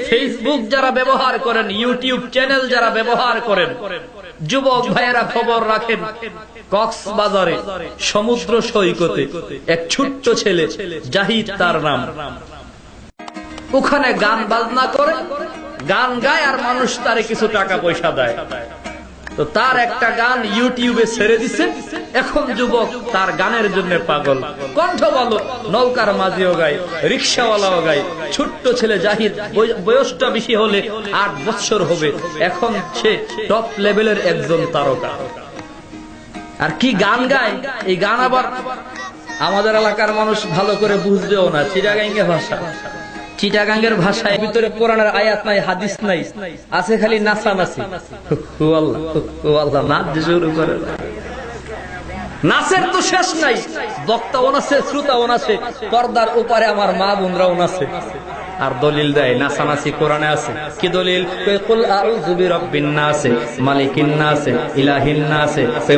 Facebook যারা ব্যবহার করেন, ইউটিউব চ্যানেল যারা ব্যবহার করেন, যুবক ভাইয়েরা খবর রাখেন, কক্সবাজারে সমুদ্র সৈকতে এক ছোট্ট ছেলে, জাহিদ তার নাম, ওখানে গান বাজনা করে, গান গায় আর মানুষ তারে কিছু টাকা পয়সা দেয়। তো তার একটা গান ইউটিউবে ছেড়ে দিছে, এখন যুবক তার গানের জন্য পাগল। কণ্ঠ ভালো, নৌকার মাঝিও গায়, রিক্সাওয়ালাও গায়। ছোট্ট ছেলে জাহিদ, বয়সটা বেশি হলে 8 বছর হবে, এখন সে টপ লেভেলের একজন তারকা। আর কি গান গায়! এই গান আবার আমাদের এলাকার মানুষ ভালো করে বুঝবেও না, চিটাগাঙ্গের ভাষা। চিটাগাঙ্গের ভাষায় ভিতরে কোরআনের আয়াত নাই, হাদিস নাই, আছে খালি নাচানাচি। নাচ শুরু করে, নাচের তো শেষ নাই। বক্তাও নাচে, শ্রোতাও নাচে, পর্দার ওপারে আমার মা বোনরাও নাচে। আর দলিল দেয়, নাচানাচি কোরআনে আছে। কি দলিল? কুল আউযু বিরাব্বিন নাস, মালিকিন নাস, ইলাহিন নাস।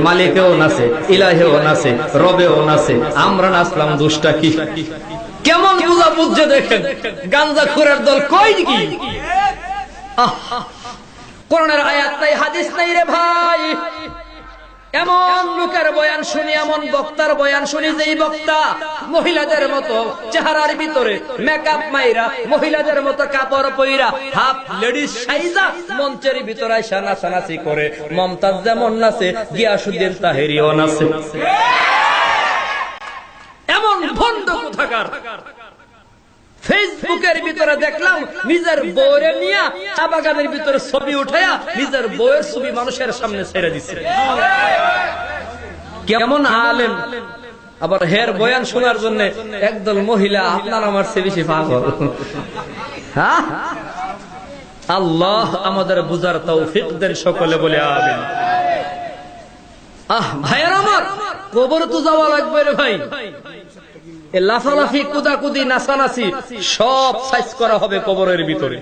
মালিকেও নাচে, ইলাহেও নাচে, রবেও নাচে, আমরা নাচলাম দুষ্টা কি? কেমন বুঝা বুঝছে দেখেন, গাঞ্জাখোরের দল কই কি? কোরআনের আয়াত নাই, হাদিস নাই রে ভাই। এমন লোকের বয়ান শুনি, এমন বক্তার বয়ান শুনি, যেই বক্তা মহিলাদের মতো চেহারার ভিতরে মেকআপ মাইরা, মহিলাদের মতো কাপড় পইরা, হাফ লেডিস সাইজা মঞ্চের ভিতরে আইসা নাচানাচি করে। মমতাজ যেমন নাচে, গিয়াসউদ্দিন তাহেরিও নাচে। এমন ভণ্ড কোথাকার! ফেসবুকের ভিতরে দেখলাম নিজের বউরে নিয়ে চা বাগানের ভিতরে ছবি উঠায়া নিজের বউয়ের ছবি মানুষের সামনে ছেড়ে দিচ্ছে। কেমন আলেম! আবার হের বয়ান শোনার জন্য একদল মহিলা আপনার আমার চেয়ে বেশি পাগল। হ্যাঁ, আল্লাহ আমাদের বুঝার তৌফিক দেন সকলে, বলে আমিন। ভাইয়ের আমার, কবর তো যাওয়া লাগবে রে ভাই। লাফালাফি, কুদাকুদি, নাচানাচি সব সাইজ করা হবে কবরের ভিতরে।